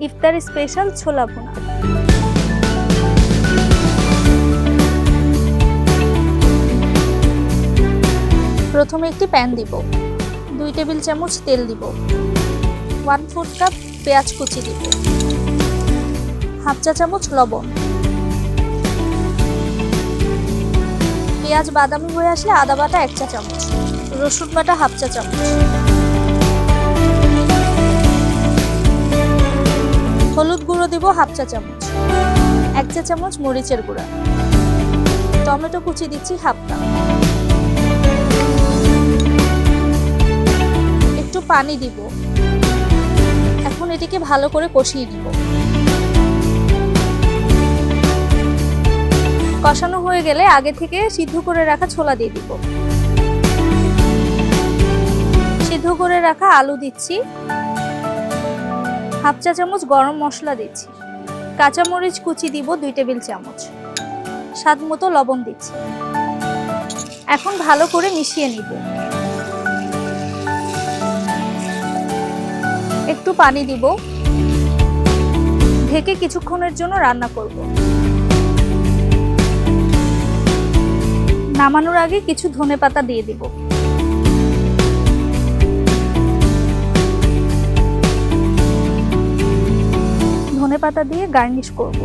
ইফতার special ছোলা ভুনা। প্রথমে একটি প্যান দিব, 2 টেবিল চামচ তেল দিব, 1/4 কাপ পেঁয়াজ কুচি দিব, হাফ চা চামচ লবণ। পেঁয়াজ বাদামি হয়ে আসলে আদা বাটা 1 চা চামচ, রসুন বাটা হাফ চা চামচ, হলুদ গুঁড়ো দিব হাফ চা চামচ, 1 চা চামচ মরিচের গুঁড়া, টমেটো কুচি দিচ্ছি হাফ কাপ, একটু পানি দিব। এখন এটিকে ভালো করে কষিয়ে নিব। কষানো হয়ে গেলে আগে থেকে সিদ্ধ করে রাখা ছোলা দিয়ে দিব। সিদ্ধ করে রাখা আলু দিচ্ছি, হাফ চা চামচ গরম মশলা দিচ্ছি, কাঁচামরিচ কুচি দিব 2 টেবিল চামচ, স্বাদ মতো লবণ দিচ্ছি। এখন ভালো করে মিশিয়ে নিব। একটু পানি দিব। ঢেকে কিছুক্ষণের জন্য রান্না করব। নামানোর আগে কিছু ধনেপাতা দিয়ে দিব। ধনেপাতা দিয়ে গার্নিশ করব।